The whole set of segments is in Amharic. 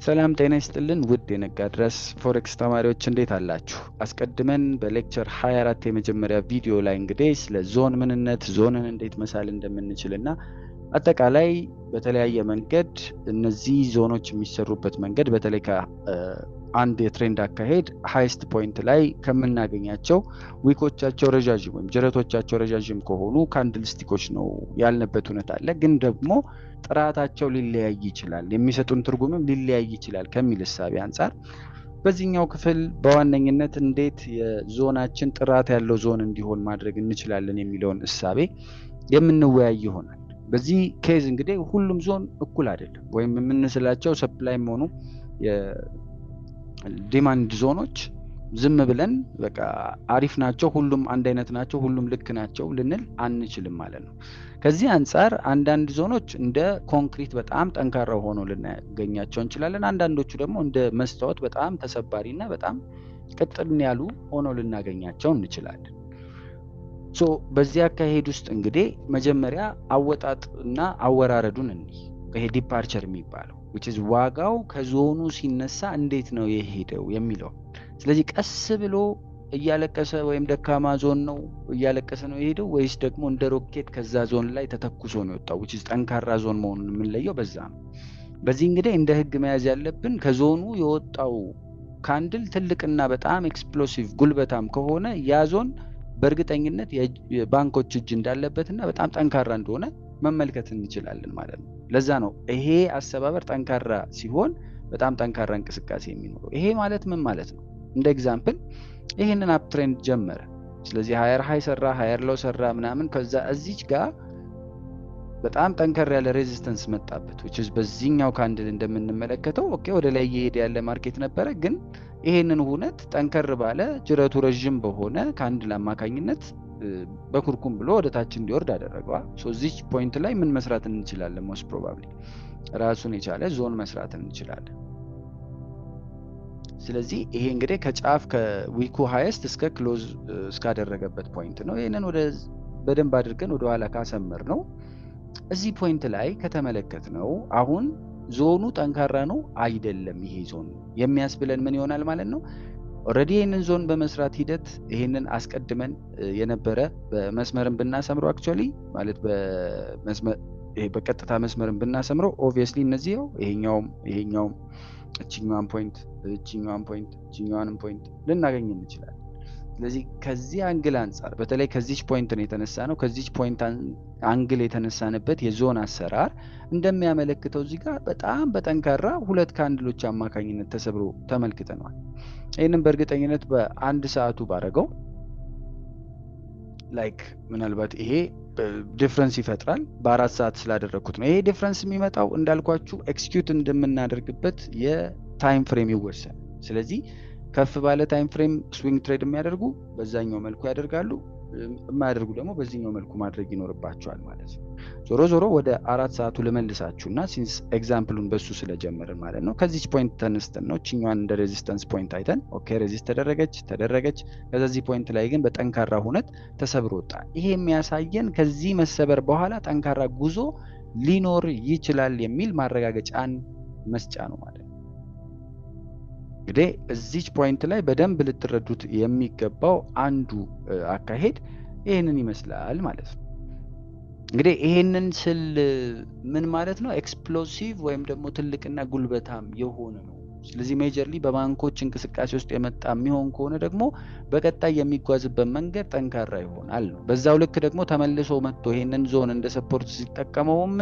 ሰላም ጤና ይስጥልን ውድ የነጋድረስ ፎሬክስ ተማሪዎች እንዴት አላችሁ? አስቀድመን በሌክቸር 24 የመጀመሪያ ቪዲዮ ላይ እንግዲህ ስለ ዞን ምንነት ዞንን እንዴት መሳል እንደምንችልና አጠቃላይ በተለያየ መንገድ እነዚህ ዞኖች የሚሰሩበት መንገድ በተለይ አንድ የትሬንድ አካሄድ ሃይስት ፖይንት ላይ ከምናገኛቸው ዊኮቻቸው ረጃጅም ወይም ጅረቶቻቸው ረጃጅም ከሆኑ ካንድል ስቲኮች ነው ያልነበት ሁኔታ አለ። ግን ደግሞ ጥራታቸው ሊለያይ ይችላል፣ የሚሰጡን ትርጉምም ሊለያይ ይችላል ከሚል እሳቤ አንፃር በዚህኛው ክፍል በዋነኝነት እንዴት የዞናችን ጥራት ያለው ዞን እንዲሆን ማድረግ እንችላለን የሚለውን እሳቤ የምንወያይ ይሆናል። በዚህ ኬዝ እንግዲህ ሁሉም ዞን እኩል አይደለም፣ ወይም የምንስላቸው ሰፕላይም ሆኑ የዲማንድ ዞኖች ዝም ብለን በቃ አሪፍ ናቸው፣ ሁሉም አንድ አይነት ናቸው፣ ሁሉም ልክ ናቸው ልንል አንችልም ማለት ነው። ከዚህ አንፃር አንዳንድ ዞኖች እንደ ኮንክሪት በጣም ጠንካራ ሆኖ ልናገኛቸው እንችላለን። አንዳንዶቹ ደግሞ እንደ መስታወት በጣም ተሰባሪና በጣም ቅጥን ያሉ ሆኖ ልናገኛቸው እንችላለን። በዚህ አካሄድ ውስጥ እንግዲህ መጀመሪያ አወጣጥና አወራረዱን ይሄ ዲፓርቸር የሚባለው which is ዋጋው ከዞኑ ሲነሳ እንዴት ነው የሄደው የሚለው። ስለዚህ ቀስ ብሎ እያለቀሰ ወይም ደካማ ዞን ነው እያለቀሰ ነው የሄደው ወይስ ደግሞ እንደ ሮኬት ከዛ ዞን ላይ ተተኩሶ ነው የወጣው which is ጠንካራ ዞን መሆኑን የምንለየው በዛ ነው። በዚህ እንግዲህ እንደ ህግ መያዝ ያለብን ከዞኑ የወጣው ካንድል ትልቅና በጣም ኤክስፕሎሲቭ ጉልበታም ከሆነ ያ ዞን በእርግጠኝነት የባንኮች እጅ እንዳለበትና በጣም ጠንካራ እንደሆነ መመልከት እንችላለን ማለት ነው። ለዛ ነው ይሄ አሰባበር ጠንካራ ሲሆን በጣም ጠንካራ እንቅስቃሴ የሚኖረው። ይሄ ማለት ምን ማለት ነው? እንደ ኤግዛምፕል ይሄንን አፕ ትሬንድ ጀመረ። ስለዚህ ሃየር ሃይ ሰራ፣ ሃየር ሎው ሰራ ምናምን፣ ከዛ እዚች ጋር በጣም ጠንከር ያለ ሬዚስተንስ መጣበት which is በዚህኛው ካንድል እንደምንመለከተው ኦኬ ወደ ላይ እየሄደ ያለ ማርኬት ነበረ። ግን ይሄንን ሁነት ጠንከር ባለ ጅረቱ ረጅም በሆነ ካንድል አማካኝነት በኩርኩም ብሎ ወደ ታች እንዲወርድ አደረገዋ። እዚች ፖይንት ላይ ምን መስራት እንችላለን? ሞስት ፕሮባብሊ ራሱን የቻለ ዞን መስራት እንችላለን። ስለዚህ ይሄ እንግዲህ ከጫፍ ከዊኩ ሃይስት እስከ ክሎዝ እስካደረገበት ፖይንት ነው። ይሄንን ወደ በደንብ አድርገን ወደ ኋላ ካሰመር ነው እዚህ ፖይንት ላይ ከተመለከት ነው አሁን ዞኑ ጠንካራ ነው አይደለም ይሄ ዞን የሚያስብለን ምን ይሆናል ማለት ነው። ኦሬዲ ይሄንን ዞን በመስራት ሂደት ይሄንን አስቀድመን የነበረ በመስመርን ብናሰምረው አክቹአሊ ማለት በቀጥታ መስመርን ብናሰምረው ኦብቪየስሊ እነዚህ ይሄኛውም እቺኛዋን ፖይንት ልናገኝ እንችላለን። ስለዚህ ከዚህ አንግል አንፃር በተለይ ከዚች ፖይንት ነው የተነሳ ነው። ከዚች ፖይንት አንግል የተነሳንበት የዞን አሰራር እንደሚያመለክተው እዚህ ጋር በጣም በጠንካራ ሁለት ካንድሎች አማካኝነት ተሰብሮ ተመልክተናል። ይሄንን በእርግጠኝነት በአንድ ሰዓቱ ባረገው ላይክ ምናልባት ይሄ ዲፍረንስ ይፈጥራል። በ4 ሰዓት ስላደረኩት ነው። ይሄ ዲፍረንስ የሚመጣው እንዳልኳችሁ ኤክስኪዩት እንደምናደርግበት የታይም ፍሬም ይወሰን። ስለዚህ ከፍ ባለ ታይም ፍሬም ስዊንግ ትሬድ የሚያደርጉ በዛኛው መልኩ ያደርጋሉ፣ የማያደርጉ ደግሞ በዚህኛው መልኩ ማድረግ ይኖርባቸዋል ማለት ነው። ዞሮ ወደ 4 ሰዓቱ ልመልሳችሁና ሲንስ ኤግዛምፕሉን በሱ ስለጀመርን ማለት ነው። ከዚች ፖይንት ተነስተን ነው እቺኛዋን እንደ ሬዚስተንስ ፖይንት አይተን ኦኬ ሬዚስት ተደረገች። ከዚህ ፖይንት ላይ ግን በጠንካራ ሁነት ተሰብሮ ወጣ። ይሄ የሚያሳየን ከዚህ መሰበር በኋላ ጠንካራ ጉዞ ሊኖር ይችላል የሚል ማረጋገጫን መስጫ ነው ማለት ነው። እንግዲህ እዚች ፖይንት ላይ በደንብ ልትረዱት የሚገባው አንዱ አካሄድ ይሄንን ይመስላል ማለት ነው። እንግዲህ ይሄንን ስል ምን ማለት ነው? ኤክስፕሎሲቭ ወይም ደግሞ ትልቅና ጉልበታም የሆነ ነው። ስለዚህ ሜጀርሊ በባንኮች እንቅስቃሴ ውስጥ የመጣ የሚሆን ከሆነ ደግሞ በቀጣይ የሚጓዝበት መንገድ ጠንካራ ይሆናል ነው። በዛው ልክ ደግሞ ተመልሶ መጥቶ ይሄንን ዞን እንደ ሰፖርት ሲጠቀመውም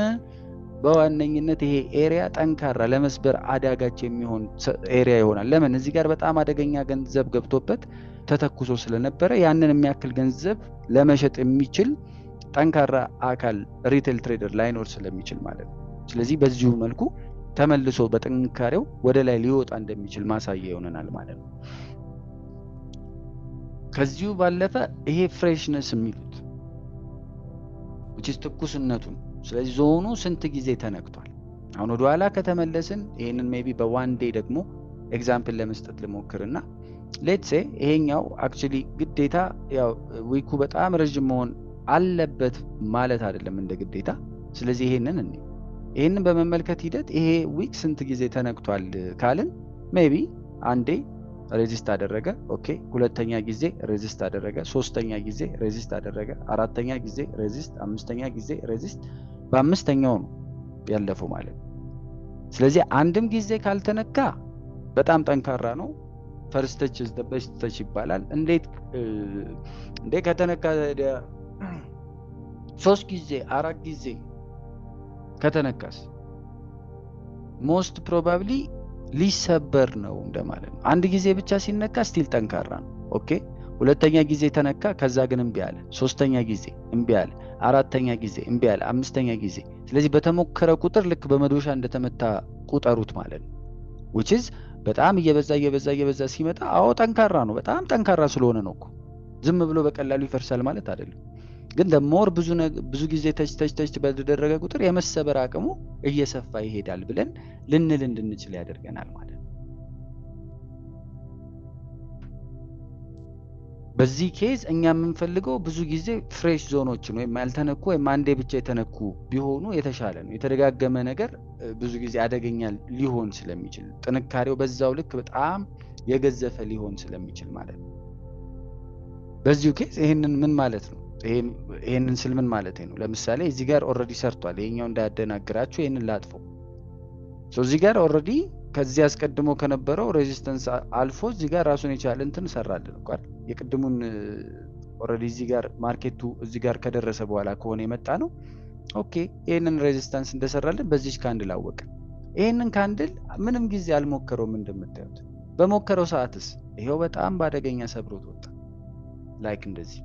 በዋነኝነት ይሄ ኤሪያ ጠንካራ ለመስበር አዳጋች የሚሆን ኤሪያ ይሆናል። ለምን? እዚህ ጋር በጣም አደገኛ ገንዘብ ገብቶበት ተተኩሶ ስለነበረ ያንን የሚያክል ገንዘብ ለመሸጥ የሚችል ጠንካራ አካል ሪቴል ትሬደር ላይኖር ስለሚችል ማለት ነው። ስለዚህ በዚሁ መልኩ ተመልሶ በጥንካሬው ወደ ላይ ሊወጣ እንደሚችል ማሳያ ይሆነናል ማለት ነው። ከዚሁ ባለፈ ይሄ ፍሬሽነስ የሚሉት which is ትኩስነቱን። ስለዚህ ዞኑ ስንት ጊዜ ተነክቷል? አሁን ወደ ኋላ ከተመለስን ይሄንን ሜቢ በዋን ዴይ ደግሞ ኤግዛምፕል ለመስጠት ልሞክርና ሌትስ ሴ ይሄኛው አክቹሊ ግዴታ ያው ዊኩ በጣም ረጅም መሆን አለበት ማለት አይደለም እንደ ግዴታ። ስለዚህ ይሄንን በመመልከት ሂደት ይሄ ዊክ ስንት ጊዜ ተነክቷል ካልን ሜቢ አንዴ ሬዚስት አደረገ፣ ኦኬ፣ ሁለተኛ ጊዜ ሬዚስት አደረገ፣ ሶስተኛ ጊዜ ሬዚስት አደረገ፣ አራተኛ ጊዜ ሬዚስት፣ አምስተኛ ጊዜ ሬዚስት፣ በአምስተኛው ነው ያለፈው ማለት ነው። ስለዚህ አንድም ጊዜ ካልተነካ በጣም ጠንካራ ነው። ፈርስት ተች ኢዝ ዘ ቤስት ተች ይባላል። እንዴ ከተነካ 3 ጊዜ 4 ጊዜ ከተነካስ ሞስት ፕሮባብሊ ሊሰበር ነው እንደማለት ነው። አንድ ጊዜ ብቻ ሲነካ ስቲል ጠንካራ ነው። ኦኬ፣ ሁለተኛ ጊዜ ተነካ፣ ከዛ ግን እምቢ አለ፣ ሶስተኛ ጊዜ እምቢ አለ፣ አራተኛ ጊዜ እምቢ አለ፣ አምስተኛ ጊዜ። ስለዚህ በተሞከረ ቁጥር ልክ በመዶሻ እንደተመታ ቁጠሩት ማለት ነው። which is በጣም እየበዛ ሲመጣ አዎ ጠንካራ ነው። በጣም ጠንካራ ስለሆነ ነው እኮ ዝም ብሎ በቀላሉ ይፈርሳል ማለት አይደለም። ግን ደሞር ብዙ ጊዜ ተች በተደረገ ቁጥር የመሰበር አቅሙ እየሰፋ ይሄዳል ብለን ልንል እንድንችል ያደርገናል ማለት ነው። በዚህ ኬዝ እኛ የምንፈልገው ብዙ ጊዜ ፍሬሽ ዞኖችን ወይም ያልተነኩ ወይም አንዴ ብቻ የተነኩ ቢሆኑ የተሻለ ነው። የተደጋገመ ነገር ብዙ ጊዜ አደገኛ ሊሆን ስለሚችል ጥንካሬው በዛው ልክ በጣም የገዘፈ ሊሆን ስለሚችል ማለት ነው። በዚሁ ኬዝ ይሄንን ምን ማለት ነው? ይሄንን ስል ምን ማለት ነው? ለምሳሌ እዚህ ጋር ኦሬዲ ሰርቷል። ይሄኛው እንዳያደናግራችሁ ይሄንን ላጥፈው። እዚህ ጋር ኦሬዲ ከዚህ አስቀድሞ ከነበረው ሬዚስተንስ አልፎ እዚህ ጋር ራሱን የቻለ እንትን ሰራልን እኮ አይደል? የቅድሙን ኦሬዲ እዚህ ጋር ማርኬቱ እዚህ ጋር ከደረሰ በኋላ ከሆነ የመጣ ነው። ኦኬ፣ ይሄንን ሬዚስተንስ እንደሰራልን በዚህ ካንድል አወቀ። ይሄንን ካንድል ምንም ጊዜ አልሞከረውም እንደምታዩት። በሞከረው ሰዓትስ ይሄው በጣም ባደገኛ ሰብሮት ወጣ። ላይክ እንደዚህ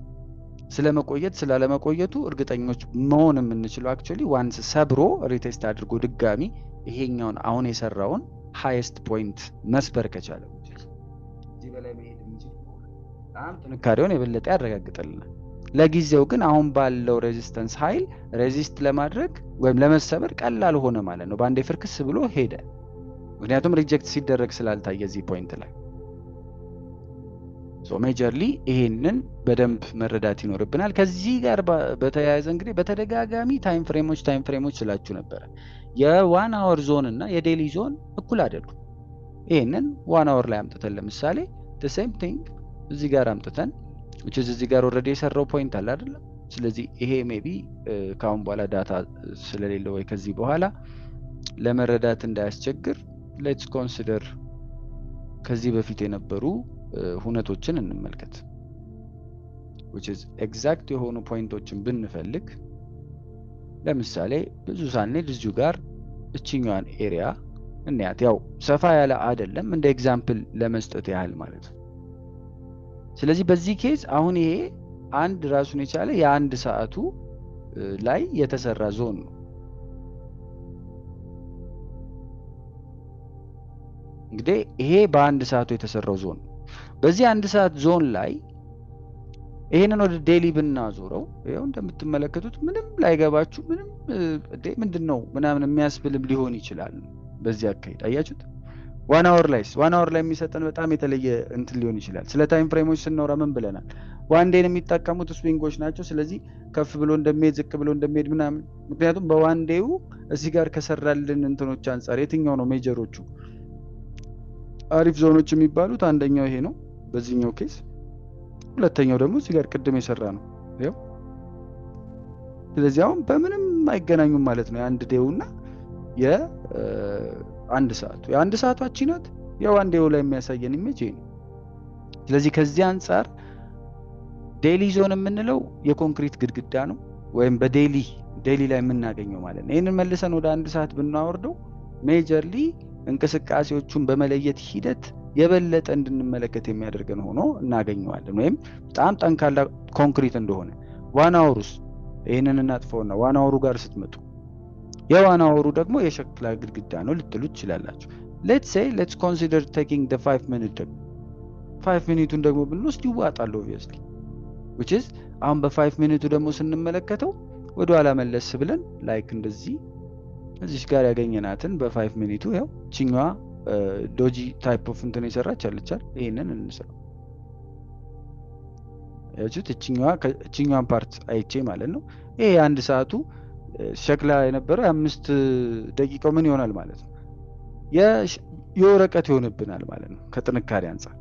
ስለመቆየት ስላለመቆየቱ እርግጠኞች መሆን የምንችለው አክቹአሊ ዋንስ ሰብሮ ሪቴስት አድርጎ ድጋሚ ይሄኛውን አሁን የሰራውን ሃይስት ፖይንት መስበር ከቻለ እዚህ በላይ መሄድ የሚችል በጣም ጥንካሬውን የበለጠ ያረጋግጥልናል። ለጊዜው ግን አሁን ባለው ሬዚስተንስ ኃይል ሬዚስት ለማድረግ ወይም ለመሰበር ቀላል ሆነ ማለት ነው። በአንዴ ፍርክስ ብሎ ሄደ። ምክንያቱም ሪጀክት ሲደረግ ስላልታየ እዚህ ፖይንት ላይ ሜጀርሊ ይሄንን በደንብ መረዳት ይኖርብናል። ከዚህ ጋር በተያያዘ እንግዲህ በተደጋጋሚ ታይም ፍሬሞች ስላችሁ ነበር። የዋን አወር ዞን እና የዴሊ ዞን እኩል አይደሉም። ይሄንን ዋን አወር ላይ አምጥተን ለምሳሌ the same thing እዚህ ጋር አምጥተን which is እዚህ ጋር ኦሬዲ የሰራው ፖይንት አለ አይደል? ስለዚህ ይሄ ሜቢ ካሁን በኋላ ዳታ ስለሌለ ወይ ከዚህ በኋላ ለመረዳት እንዳያስቸግር ሌትስ ኮንሲደር ከዚህ በፊት የነበሩ ሁነቶችን እንመልከት። which is exact የሆኑ ፖይንቶችን ብንፈልግ ለምሳሌ ብዙ ሳንሄድ እዚሁ ጋር እቺኛዋን ኤሪያ እንያት። ያው ሰፋ ያለ አይደለም እንደ ኤግዛምፕል ለመስጠት ያህል ማለት ነው። ስለዚህ በዚህ ኬዝ አሁን ይሄ አንድ ራሱን የቻለ የአንድ ሰዓቱ ላይ የተሰራ ዞን ነው። እንግዲህ ይሄ በአንድ ሰዓቱ የተሰራው ዞን ነው። በዚህ አንድ ሰዓት ዞን ላይ ይሄንን ወደ ዴሊ ብናዞረው ይሄው እንደምትመለከቱት ምንም ላይገባችሁ ምንም ምንድነው ምናምን የሚያስብልም ሊሆን ይችላል። በዚህ አካሄድ አያችሁት። ዋን አወር ላይ የሚሰጠን በጣም የተለየ እንትን ሊሆን ይችላል። ስለ ታይም ፍሬሞች ስናወራ ምን ብለናል? ዋን ዴን የሚጠቀሙት ስዊንጎች ናቸው። ስለዚህ ከፍ ብሎ እንደሚሄድ ዝቅ ብሎ እንደሚሄድ ምናምን። ምክንያቱም በዋን ዴው እዚህ ጋር ከሰራልን እንትኖች አንፃር የትኛው ነው ሜጀሮቹ አሪፍ ዞኖች የሚባሉት? አንደኛው ይሄ ነው በዚህኛው ኬስ። ሁለተኛው ደግሞ እዚህ ጋር ቅድም የሰራ ነው ይሄው። ስለዚህ አሁን በምንም አይገናኙም ማለት ነው የአንድ ዴውና የአንድ ሰዓቱ። የአንድ ሰዓቷ ናት፣ የዋን ዴው ላይ የሚያሳየን ኢሜጅ ይሄ ነው። ስለዚህ ከዚህ አንፃር ዴሊ ዞን የምንለው የኮንክሪት ግድግዳ ነው ወይም በዴሊ ላይ የምናገኘው ማለት ነው። ይሄንን መልሰን ወደ አንድ ሰዓት ብናወርደው ሜጀርሊ እንቅስቃሴዎቹን በመለየት ሂደት የበለጠ እንድንመለከት የሚያደርገን ሆኖ እናገኘዋለን። ወይም በጣም ጠንካራ ኮንክሪት እንደሆነ ዋን አወሩስ ይሄንን እናጥፈውና ዋን አወሩ ጋር ስትመጡ የዋን አወሩ ደግሞ የሸክላ ግድግዳ ነው ልትሉ ትችላላችሁ። let's consider taking the 5 minute 5 ሚኒቱን ደግሞ ብንወስድ ይዋጣል obviously which is አሁን በ5 ሚኒቱ ደግሞ ስንመለከተው ወደ ኋላ መለስ ብለን ላይክ እንደዚህ እዚህ ጋር ያገኘናትን በ5 ሚኒቱ ያው ቺኛዋ ዶጂ ታይፕ ኦፍ እንትን የሰራች አለቻል። ይሄንን እንሰራው ያጁት ቺኛዋን ፓርት አይቼ ማለት ነው። ይሄ አንድ ሰዓቱ ሸክላ የነበረው 5 ደቂቃው ምን ይሆናል ማለት ነው? የወረቀት ይሆንብናል ማለት ነው ከጥንካሬ አንፃር።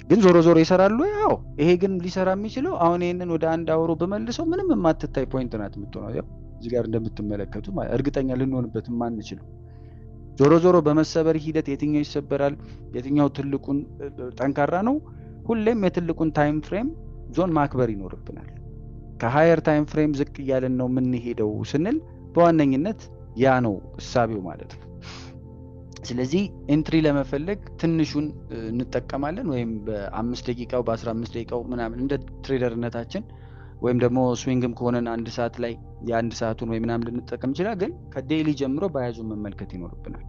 ግን ዞሮ ዞሮ ይሰራሉ። ያው ይሄ ግን ሊሰራ የሚችለው አሁን ይሄንን ወደ 1 አውሮ በመልሰው ምንም የማትታይ ፖይንት ናት የምትሆነው። ያው እዚህ ጋር እንደምትመለከቱ እርግጠኛ ልንሆንበት የማንችለው ዞሮ ዞሮ በመሰበር ሂደት የትኛው ይሰበራል፣ የትኛው ትልቁን ጠንካራ ነው፣ ሁሌም የትልቁን ታይም ፍሬም ዞን ማክበር ይኖርብናል። ከሃየር ታይም ፍሬም ዝቅ እያለን ነው የምንሄደው ስንል በዋነኝነት ያ ነው እሳቤው ማለት ነው። ስለዚህ ኤንትሪ ለመፈለግ ትንሹን እንጠቀማለን፣ ወይም በ5 ደቂቃው በ15 ደቂቃው ምናምን እንደ ትሬደርነታችን፣ ወይም ደግሞ ስዊንግም ከሆነን 1 ሰዓት ላይ የ1 ሰዓቱን ወይ ምናምን ልንጠቀም ይችላል። ግን ከዴይሊ ጀምሮ ባያዙን መመልከት ይኖርብናል።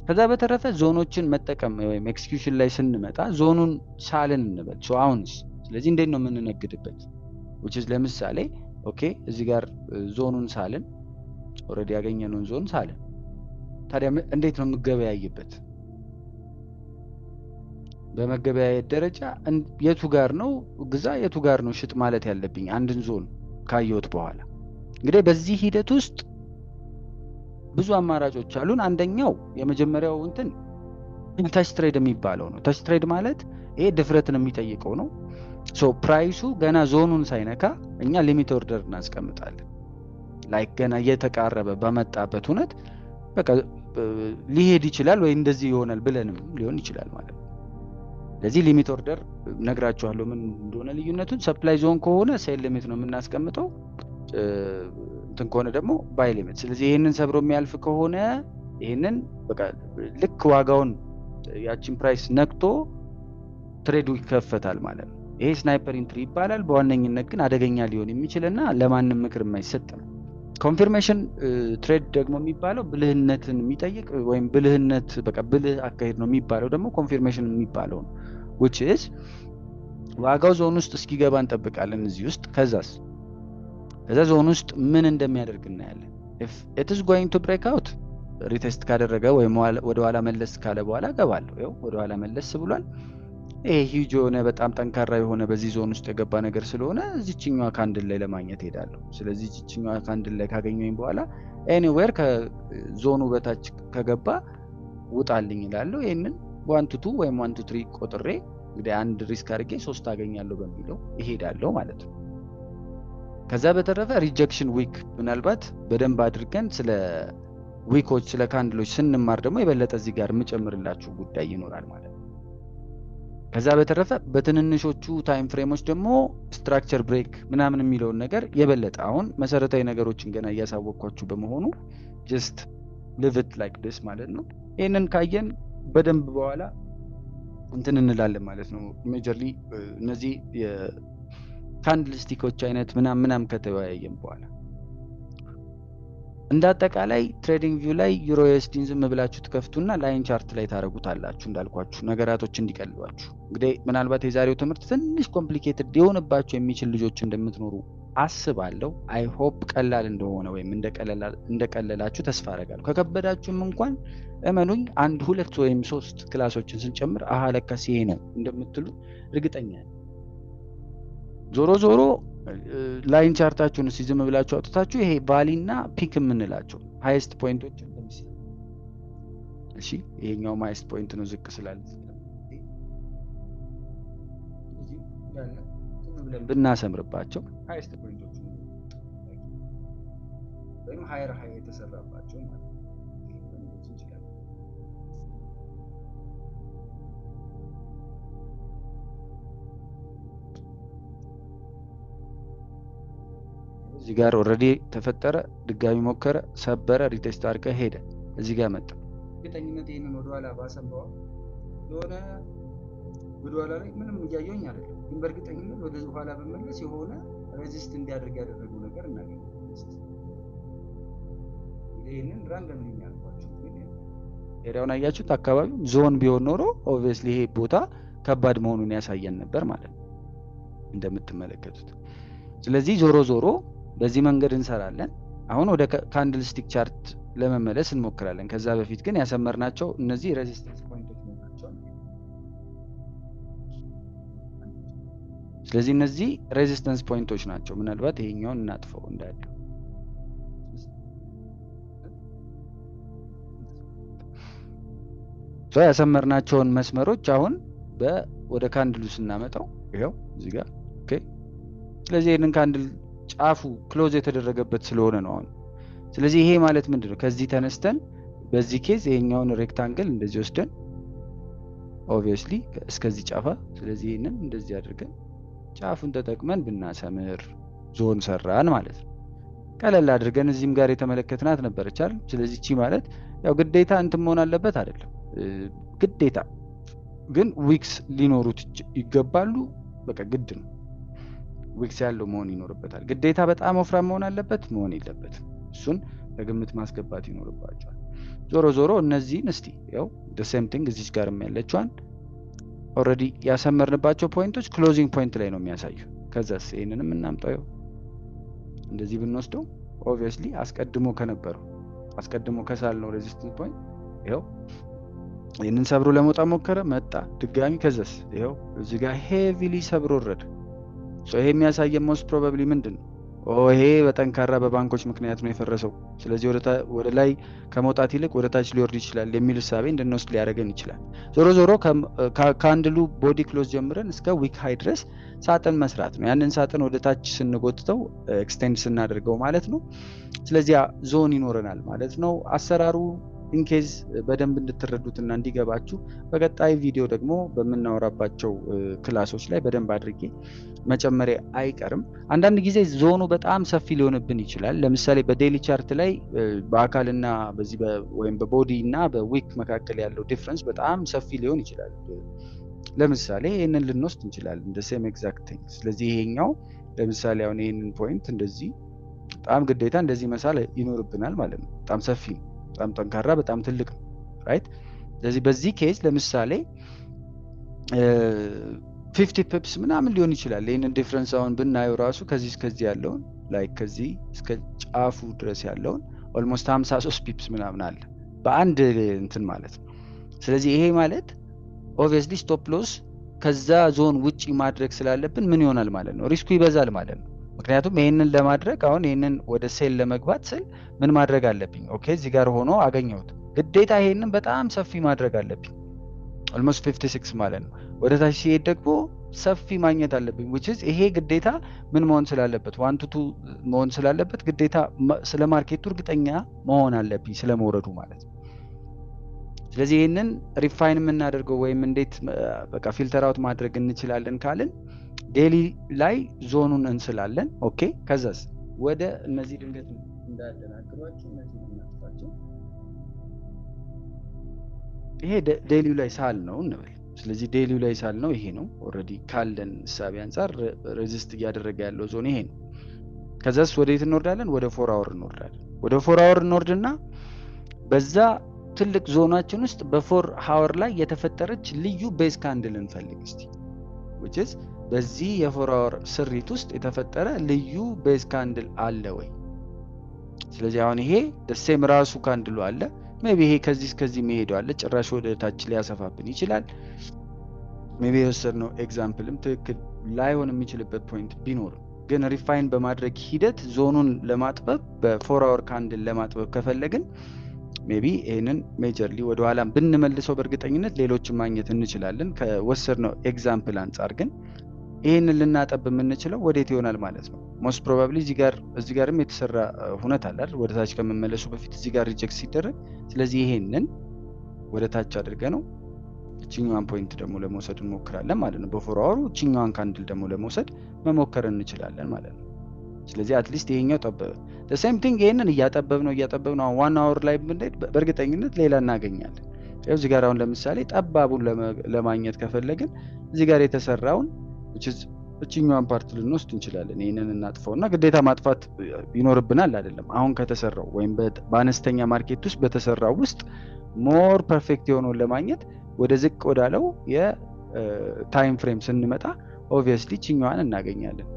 ከዛ በተረፈ ዞኖችን መጠቀም ወይም ኤክስኪዩሽን ላይ ስንመጣ ዞኑን ሳልን እንበል አሁንስ። ስለዚህ እንዴት ነው የምንነግድበት? ለምሳሌ ኦኬ እዚህ ጋር ዞኑን ሳልን፣ ኦልሬዲ ያገኘነውን ዞን ሳልን። ታዲያ እንዴት ነው የምገበያይበት? በመገበያየት ደረጃ የቱ ጋር ነው ግዛ የቱ ጋር ነው ሽጥ ማለት ያለብኝ አንድን ዞን ካየሁት በኋላ? እንግዲህ በዚህ ሂደት ውስጥ ብዙ አማራጮች አሉን። አንደኛው የመጀመሪያው እንትን ታች ትሬድ የሚባለው ነው። ታች ትሬድ ማለት ይሄ ድፍረትን የሚጠይቀው ነው። ፕራይሱ ገና ዞኑን ሳይነካ እኛ ሊሚት ኦርደር እናስቀምጣለን። ላይክ ገና እየተቃረበ በመጣበት ሁነት በቃ ሊሄድ ይችላል ወይ እንደዚህ ይሆናል ብለንም ሊሆን ይችላል ማለት ነው። ለዚህ ሊሚት ኦርደር ነግራችኋለሁ ምን እንደሆነ ልዩነቱን። ሰፕላይ ዞን ከሆነ ሴል ሊሚት ነው የምናስቀምጠው፣ እንትን ከሆነ ደግሞ ባይ ሊሚት። ስለዚህ ይሄንን ሰብሮ የሚያልፍ ከሆነ ይሄንን በቃ ልክ ዋጋውን ያቺን ፕራይስ ነክቶ ትሬዱ ይከፈታል ማለት ነው። ይሄ ስናይፐር ኢንትሪ ይባላል። በዋነኝነት ግን አደገኛ ሊሆን የሚችልና ለማንም ምክር የማይሰጥ ነው። ኮንፊርሜሽን ትሬድ ደግሞ የሚባለው ብልህነትን የሚጠይቅ ወይም ብልህነት በቃ ብልህ አካሄድ ነው የሚባለው ደግሞ ኮንፊርሜሽን የሚባለው ነው። which is ዋጋው ዞን ውስጥ እስኪገባ እንጠብቃለን እዚህ ውስጥ። ከዛ ዞን ውስጥ ምን እንደሚያደርግ እናያለን። if it is going to break out ሪቴስት ካደረገ ወይም ወደ ኋላ መለስ ካለ በኋላ ገባለሁ። ያው ወደ ኋላ መለስ ብሏል። ይሄ ሂጅ የሆነ በጣም ጠንካራ የሆነ በዚህ ዞን ውስጥ የገባ ነገር ስለሆነ እዚህኛዋ ካንድል ላይ ለማግኘት ሄዳለሁ። ስለዚህ እዚህኛዋ ካንድል ላይ ካገኘኝ በኋላ ኤኒዌር ከዞኑ በታች ከገባ ውጣልኝ ይላለሁ። ይሄንን 1 to 2 ወይም 1 to 3 ቆጥሬ እንግዲህ አንድ ሪስክ አድርጌ 3 አገኛለሁ በሚለው ይሄዳለሁ ማለት ነው። ከዛ በተረፈ ሪጀክሽን ዊክ ምናልባት በደንብ አድርገን ስለ ዊኮች ስለ ካንድሎች ስንማር ደግሞ የበለጠ እዚህ ጋር የምጨምርላችሁ ጉዳይ ይኖራል ማለት ነው። ከዛ በተረፈ በትንንሾቹ ታይም ፍሬሞች ደግሞ ስትራክቸር ብሬክ ምናምን የሚለውን ነገር የበለጠ አሁን መሰረታዊ ነገሮችን ገና እያሳወቅኳችሁ በመሆኑ ጀስት ሊቭ ኢት ላይክ ዲስ ማለት ነው። ይሄንን ካየን በደንብ በኋላ እንትን እንላለን ማለት ነው። ሜጀርሊ እነዚህ የካንድል ስቲኮች አይነት ምናምን ከተወያየን በኋላ እንዳጠቃላይ ትሬዲንግ ቪው ላይ ዩሮ ዩኤስዲን ዝም ብላችሁ ትከፍቱና ላይን ቻርት ላይ ታረጉታላችሁ እንዳልኳችሁ ነገራቶች እንዲቀልሏችሁ። እንግዲህ ምናልባት የዛሬው ትምህርት ትንሽ ኮምፕሊኬትድ ሊሆንባችሁ የሚችል ልጆች እንደምትኖሩ አስባለሁ። አይ ሆፕ ቀላል እንደሆነ ወይም እንደቀለላችሁ ተስፋ አደርጋለሁ። ከከበዳችሁም እንኳን እመኑኝ 1 2 ወይም 3 ክላሶችን ስንጨምር አሃ ለካስ ይሄ ነው እንደምትሉ እርግጠኛ ነኝ። ዞሮ ላይን ቻርታችሁን ዝም ብላችሁ አውጥታችሁ ይሄ ቫሊና ፒክ የምንላቸው ሃይስት ፖይንቶችን ለምሳሌ እሺ ይሄኛው ሃይስት ፖይንት ነው ዝቅ ስላለ ብለን ብናሰምርባቸው ሃይስት ፖይንቶች ወይም ሃየር ሃይ የተሰራባቸው ማለት ነው። እዚህ ጋር ኦሬዲ ተፈጠረ፣ ድጋሚ ሞከረ፣ ሰበረ፣ ሪቴስት አድርገ ሄደ፣ እዚህ ጋር መጣ። ግጠኝነት ይሄንን ወደ ኋላ ባሰባው የሆነ ወደ ኋላ ላይ ምንም እያየሁኝ አይደለም፣ ግን በእርግጠኝነት ወደ ኋላ በመለስ የሆነ ሬዚስት እንዲያደርግ ያደረገው ነገር እናገኛለን። ይሄንን ራንደም ሊኝ ያልኳችሁ ኤሪያውን አያችሁት። አካባቢው ዞን ቢሆን ኖሮ ኦብቪየስሊ ይሄ ቦታ ከባድ መሆኑን ያሳየን ነበር ማለት ነው እንደምትመለከቱት። ስለዚህ ዞሮ በዚህ መንገድ እንሰራለን። አሁን ወደ ካንድል ስቲክ ቻርት ለመመለስ እንሞክራለን። ከዛ በፊት ግን ያሰመርናቸው እነዚህ ሬዚስታንስ ፖይንቶች ናቸው። ስለዚህ እነዚህ ሬዚስታንስ ፖይንቶች ናቸው። ምናልባት ይሄኛውን እናጥፈው እንዳለ ያሰመርናቸውን መስመሮች አሁን ወደ ካንድሉ ስናመጣው ይሄው እዚህ ጋር ኦኬ። ስለዚህ ይሄንን ካንድል ጫፉ ክሎዝ የተደረገበት ስለሆነ ነው አሁን። ስለዚህ ይሄ ማለት ምንድነው? ከዚህ ተነስተን በዚህ ኬዝ ይሄኛውን ሬክታንግል እንደዚህ ወስደን ኦብቪየስሊ እስከዚህ ጫፋ፣ ስለዚህ ይሄንን እንደዚህ አድርገን ጫፉን ተጠቅመን ብናሰምር ዞን ሰራን ማለት ነው። ቀለል አድርገን እዚህም ጋር የተመለከትናት ነበረች አይደል? ስለዚህ እቺ ማለት ያው ግዴታ እንትን መሆን አለበት አይደለም፣ ግዴታ ግን ዊክስ ሊኖሩት ይገባሉ። በቃ ግድ ነው ዊክስ ያለው መሆን ይኖርበታል። ግዴታ በጣም ወፍራም መሆን አለበት መሆን የለበትም። እሱን በግምት ማስገባት ይኖርባቸዋል። ዞሮ ዞሮ እነዚህን እስቲ ያው the same thing እዚች ጋርም ያለችዋን ኦልሬዲ ያሰመርንባቸው ፖይንቶች ክሎዚንግ ፖይንት ላይ ነው የሚያሳዩ። ከዛስ ይሄንንም እናምጣው እንደዚህ ብንወስደው ኦብቪየስሊ አስቀድሞ ከሳልነው ሬዚስታንስ ፖይንት ይሄው ይሄንን ሰብሮ ለመውጣት ሞከረ፣ መጣ ድጋሚ። ከዛስ ይሄው እዚህ ጋር ሄቪሊ ሰብሮ ወረደ። ይሄ የሚያሳየው ሞስት ፕሮባብሊ ምንድነው? ይሄ በጠንካራ በባንኮች ምክንያት ነው የፈረሰው። ስለዚህ ወደ ላይ ከመውጣት ይልቅ ወደ ታች ሊወርድ ይችላል የሚል ሐሳቤ እንድንወስድ ሊያደርገን ይችላል። ዞሮ ካንድሉ ቦዲ ክሎዝ ጀምረን እስከ ዊክ ሃይ ድረስ ሳጥን መስራት ነው። ያንን ሳጥን ወደ ታች ስንጎትተው ኤክስቴንድ ስናደርገው ማለት ነው። ስለዚህ ዞን ይኖረናል ማለት ነው። አሰራሩ ኢንኬዝ በደንብ እንድትረዱትና እንዲገባችሁ በቀጣይ ቪዲዮ ደግሞ በመናወራባቸው ክላሶች ላይ በደንብ አድርጌ መጨመሪያ አይቀርም። አንዳንድ ጊዜ ዞኑ በጣም ሰፊ ሊሆንብን ይችላል። ለምሳሌ በዴሊ ቻርት ላይ በአካልና በዚህ ወይም በቦዲ እና በዊክ መካከል ያለው ዲፍረንስ በጣም ሰፊ ሊሆን ይችላል። ለምሳሌ ይሄንን ልንወስድ እንችላለን እንደ ሴም ኤግዛክት ቲንግ። ስለዚህ ይሄኛው ለምሳሌ አሁን ይሄንን ፖይንት እንደዚህ በጣም ግዴታ እንደዚህ መሳል ይኖርብናል ማለት ነው። በጣም ሰፊ ነው፣ በጣም ጠንካራ፣ በጣም ትልቅ ነው ራይት። ስለዚህ በዚህ ኬዝ ለምሳሌ 50 ፒፕስ ምናምን ሊሆን ይችላል። ይሄንን ዲፍረንስ አሁን ብናየው ራሱ ከዚህ እስከዚህ ያለውን ላይክ ከዚህ እስከ ጫፉ ድረስ ያለውን ኦልሞስት 53 ፒፕስ ምናምን አለ በአንድ እንትን ማለት ነው። ስለዚህ ይሄ ማለት ኦብቪየስሊ ስቶፕ ሎስ ከዛ ዞን ውጪ ማድረግ ስላለብን ምን ይሆናል ማለት ነው? ሪስኩ ይበዛል ማለት ነው። ምክንያቱም ይሄንን ለማድረግ አሁን ይሄንን ወደ ሴል ለመግባት ስል ምን ማድረግ አለብኝ? ኦኬ እዚህ ጋር ሆኖ አገኘሁት፣ ግዴታ ይሄንን በጣም ሰፊ ማድረግ አለብኝ ኦልሞስት 56 ማለት ነው። ወደ ታች ሲሄድ ደግሞ ሰፊ ማግኘት አለብኝ which is ይሄ ግዴታ ምን መሆን ስላለበት 1 to 2 መሆን ስላለበት ግዴታ ስለ ማርኬቱ እርግጠኛ መሆን አለብኝ ስለመውረዱ ማለት ነው። ስለዚህ ይሄንን ሪፋይን የምናደርገው ወይም እንዴት በቃ ፊልተር አውት ማድረግ እንችላለን ካልን ዴሊ ላይ ዞኑን እንስላለን። ኦኬ ከዛስ ወደ እነዚህ ድንገት እንዳያደናግሯችሁ እነዚህ እናጥፋቸው። ይሄ ዴሊው ላይ ሳል ነው እንበል። ስለዚህ ዴሊው ላይ ሳል ነው ይሄ ነው። ኦልሬዲ ካለን ሐሳብ አንፃር ሬዚስት እያደረገ ያለው ዞን ይሄ ነው። ከዛስ ወዴት እንወርዳለን? ወደ 4 አወር እንወርዳለን። ወደ 4 አወር እንወርድና በዛ ትልቅ ዞናችን ውስጥ በ4 አወር ላይ የተፈጠረች ልዩ ቤዝ ካንድል እንፈልግ እስቲ which is በዚህ የ4 አወር ስሪት ውስጥ የተፈጠረ ልዩ ቤዝ ካንድል አለ ወይ? ስለዚህ አሁን ይሄ ደሴም ራሱ ካንድሉ አለ። ሜቢ ይሄ ከዚህ እስከዚህ መሄዱ አለ፣ ጭራሽ ወደ ታች ሊያሰፋብን ይችላል። ሜቢ የወሰድነው ኤግዛምፕልም ትክክል ላይሆን የሚችልበት ፖይንት ቢኖርም ግን ሪፋይን በማድረግ ሂደት ዞኑን ለማጥበብ በ4 አወር ካንድል ለማጥበብ ከፈለግን ሜቢ ይሄንን ሜጀርሊ ወደ ኋላ ብንመልሰው በእርግጠኝነት ሌሎችን ማግኘት እንችላለን። ከወሰድነው ኤግዛምፕል አንፃር ግን ይሄንን ልናጠብ የምንችለው ወዴት ይሆናል ማለት ነው? ሞስት ፕሮባብሊ እዚህ ጋርም የተሰራ ሁነት አለ አይደል? ወደ ታች ከመመለሱ በፊት እዚህ ጋር ሪጀክት ሲደረግ፣ ስለዚህ ይሄንን ወደ ታች አድርገ ነው እቺኛዋን ፖይንት ደግሞ ለመውሰድ እንሞክራለን ማለት ነው። በ4 አወሩ እቺኛዋን ካንድል ደግሞ ለመውሰድ መሞከር እንችላለን ማለት ነው። ስለዚህ አትሊስት ይሄኛው ጠበበ። the same thing ይሄንን እያጠበብ ነው 1 አወር ላይ ብንሄድ በእርግጠኝነት ሌላ እናገኛለን። ያው እዚህ ጋር አሁን ለምሳሌ ጠባቡን ለማግኘት ከፈለግን እዚህ ጋር የተሰራውን which is እቺኛዋን ፓርት ልንወስድ እንችላለን። ይሄንን እናጥፋውና ግዴታ ማጥፋት ይኖርብናል አይደለም። አሁን ከተሰራው ወይም በአነስተኛ ማርኬት ውስጥ በተሰራው ውስጥ ሞር ፐርፌክት የሆነውን ለማግኘት ወደ ዝቅ ወዳለው የታይም ፍሬም ስንመጣ ኦብቪየስሊ እቺኛዋን እናገኛለን።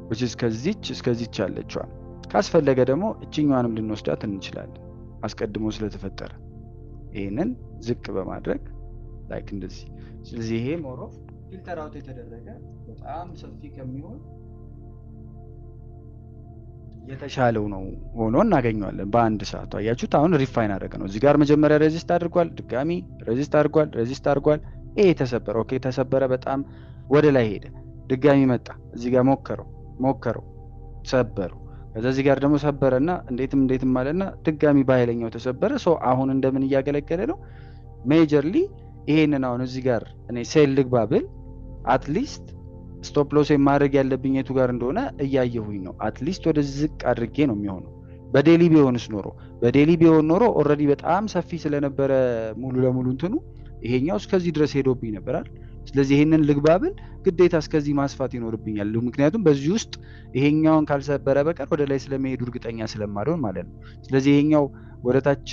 which is ከዚች እስከዚች ያለችዋ ካስፈለገ ደግሞ እቺኛዋንም ልንወስዳት እንችላለን አስቀድሞ ስለተፈጠረ ይሄንን ዝቅ በማድረግ ላይክ እንደዚህ። ስለዚህ ይሄ ሞር ኦፍ ፊልተር አውት የተደረገ በጣም ሰፊ ከሚሆን የተሻለው ነው ሆኖ እናገኘዋለን በአንድ ሰዓት። አያችሁት? አሁን ሪፋይን አደረገ ነው። እዚህ ጋር መጀመሪያ ሬዚስት አድርጓል፣ ድጋሚ ሬዚስት አድርጓል። ይሄ ተሰበረ። ኦኬ ተሰበረ፣ በጣም ወደ ላይ ሄደ። ድጋሚ መጣ፣ እዚህ ጋር ሞከረው፣ ሰበረው። ከዛ እዚህ ጋር ደግሞ ሰበረና እንዴትም ማለትና ድጋሚ በኃይለኛው ተሰበረ። ሶ አሁን እንደምን እያገለገለ ነው? ሜጀርሊ ይሄንን አሁን እዚህ ጋር እኔ ሴል ልግባ ብል አትሊስት ስቶፕ ሎስ ማድረግ ያለብኝ የቱ ጋር እንደሆነ እያየሁኝ ነው። አትሊስት ወደ ዝቅ አድርጌ ነው የሚሆነው። በዴሊ ቢሆን ኖሮ ኦልሬዲ በጣም ሰፊ ስለነበረ ሙሉ ለሙሉ እንትኑ ይሄኛው እስከዚህ ድረስ ሄዶብኝ ነበራል። ስለዚህ ይሄንን ልግባብል ግዴታ እስከዚህ ማስፋት ይኖርብኛል። ምክንያቱም በዚህ ውስጥ ይሄኛውን ካልሰበረ በቀር ወደ ላይ ስለመሄዱ እርግጠኛ ስለማልሆን ማለት ነው። ስለዚህ ይሄኛው ወደ ታች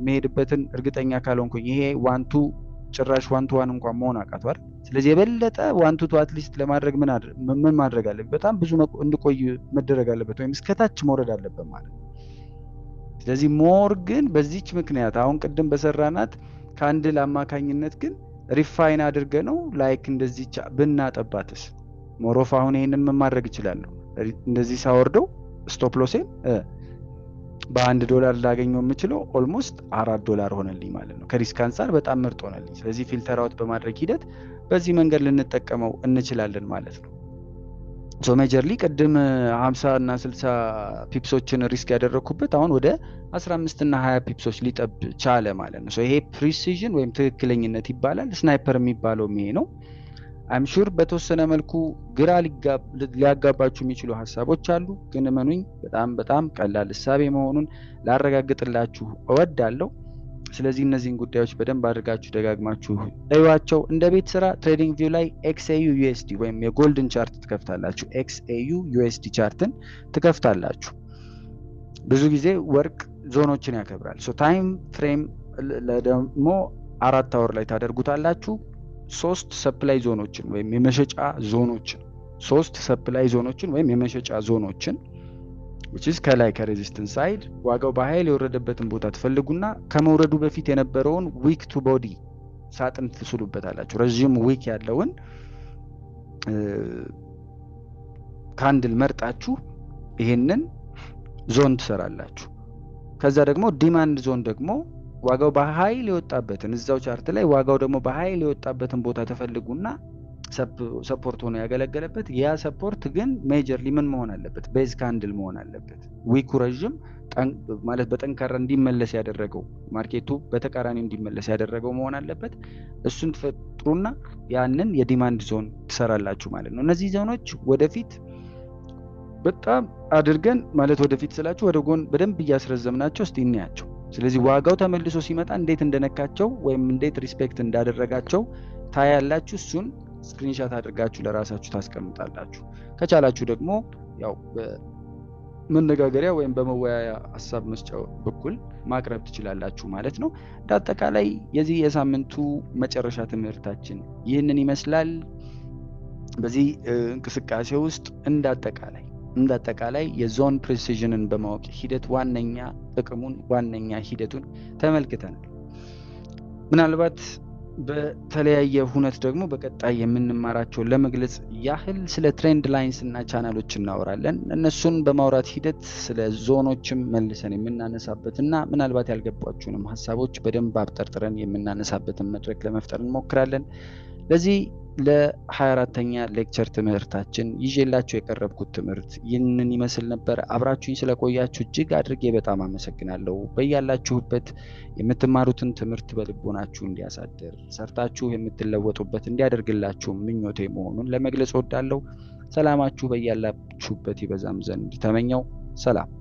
መሄድበትን እርግጠኛ ካልሆንኩኝ ይሄ ዋንቱ ጭራሽ ዋንቱ ዋን እንኳን መሆን አቃቷል። ስለዚህ የበለጠ ዋንቱ ቱ አትሊስት ለማድረግ ምን ማድረግ አለበት? በጣም ብዙ እንድቆይ መደረግ አለበት፣ ወይም እስከታች መውረድ አለበት ማለት ነው። ስለዚህ ሞር ግን በዚች ምክንያት አሁን ቅድም በሰራናት ካንድል አማካኝነት ግን ሪፋይን አድርገ ነው ላይክ እንደዚህ ብናጠባትስ ሞሮፍ አሁን ይሄንን ምን ማድረግ እችላለሁ? እንደዚህ ሳወርደው ስቶፕ ሎሴን $1 ላገኘው የምችለው ኦልሞስት $4 ሆነልኝ ማለት ነው። ከሪስክ አንፃር በጣም ምርጥ ሆነልኝ። ስለዚህ ፊልተር አውት በማድረግ ሂደት በዚህ መንገድ ልንጠቀመው እንችላለን ማለት ነው። ሶ ሜጀርሊ ቅድም 50 እና 60 ፒፕሶችን ሪስክ ያደረኩበት አሁን ወደ 15 እና 20 ፒፕሶች ሊጠብ ቻለ ማለት ነው። ሶ ይሄ ፕሪሲዥን ወይም ትክክለኝነት ይባላል። ስናይፐር የሚባለው ይሄ ነው። አይም ሹር በተወሰነ መልኩ ግራ ሊያጋባችሁ የሚችሉ ሀሳቦች አሉ፣ ግን እመኑኝ በጣም ቀላል እሳቤ መሆኑን ላረጋግጥላችሁ እወዳለሁ። ስለዚህ እነዚህን ጉዳዮች በደንብ አድርጋችሁ ደጋግማችሁ እዩዋቸው። እንደ ቤት ስራ ትሬዲንግ ቪው ላይ XAU USD ወይም የጎልድን ቻርት ትከፍታላችሁ። XAU USD ቻርትን ትከፍታላችሁ። ብዙ ጊዜ ወርቅ ዞኖችን ያከብራል። ሶ ታይም ፍሬም ደግሞ 4 አወር ላይ ታደርጉታላችሁ። 3 ሰፕላይ ዞኖችን ወይም የመሸጫ ዞኖችን which is ከላይ ከሬዚስተንስ ሳይድ ዋጋው በኃይል የወረደበትን ቦታ ትፈልጉና ከመውረዱ በፊት የነበረውን ዊክ ቱ ቦዲ ሳጥን ትስሉበታላችሁ። ረጅም ዊክ ያለውን ካንድል መርጣችሁ ይሄንን ዞን ትሰራላችሁ። ከዛ ደግሞ ዲማንድ ዞን ደግሞ ዋጋው በኃይል የወጣበትን እዛው ቻርት ላይ ዋጋው ደግሞ በኃይል የወጣበትን ቦታ ተፈልጉና ሰፖርት ሆኖ ያገለገለበት ያ ሰፖርት ግን ሜጀርሊ ምን መሆን አለበት? ቤዝ ካንድል መሆን አለበት። ዊኩ ረጅም ማለት በጠንካራ እንዲመለስ ያደረገው ማርኬቱ በተቃራኒ እንዲመለስ ያደረገው መሆን አለበት። እሱን ትፈጥሩና ያንን የዲማንድ ዞን ትሰራላችሁ ማለት ነው። እነዚህ ዞኖች ወደፊት በጣም አድርገን ማለት ወደፊት ስላችሁ ወደ ጎን በደንብ እያስረዘምናቸው እስቲ እንያቸው። ስለዚህ ዋጋው ተመልሶ ሲመጣ እንዴት እንደነካቸው ወይም እንዴት ሪስፔክት እንዳደረጋቸው ታያላችሁ። እሱን ስክሪንሻት አድርጋችሁ ለራሳችሁ ታስቀምጣላችሁ። ከቻላችሁ ደግሞ ያው በመነጋገሪያ ወይም በመወያያ ሐሳብ መስጫው በኩል ማቅረብ ትችላላችሁ ማለት ነው። በአጠቃላይ የዚህ የሳምንቱ መጨረሻ ትምህርታችን ይህንን ይመስላል። በዚህ እንቅስቃሴ ውስጥ እንዳጠቃላይ የዞን ፕሪሲዥንን በማወቅ ሂደት ዋነኛ ጥቅሙን ዋነኛ ሂደቱን ተመልክተናል። ምናልባት በተለያየ ሁነት ደግሞ በቀጣይ የምንማራቸው ለመግለጽ ያህል ስለ ትሬንድ ላይንስ እና ቻናሎች እናወራለን። እነሱን በማውራት ሂደት ስለ ዞኖችም መልሰን የምናነሳበትና ምናልባት ያልገባችሁንም ሀሳቦች በደንብ አብጠርጥረን የምናነሳበትን መድረክ ለመፍጠር እንሞክራለን። ለዚህ ለ24ኛ ሌክቸር ትምህርታችን ይዤላችሁ የቀረብኩት ትምህርት ይህንን ይመስል ነበር። አብራችሁኝ ስለቆያችሁ እጅግ አድርጌ በጣም አመሰግናለሁ። በያላችሁበት የምትማሩትን ትምህርት በልቦናችሁ እንዲያሳድር ሰርታችሁ የምትለወጡበት እንዲያደርግላችሁ ምኞቴ መሆኑን ለመግለጽ እወዳለሁ። ሰላማችሁ በያላችሁበት ይበዛም ዘንድ ተመኘው። ሰላም።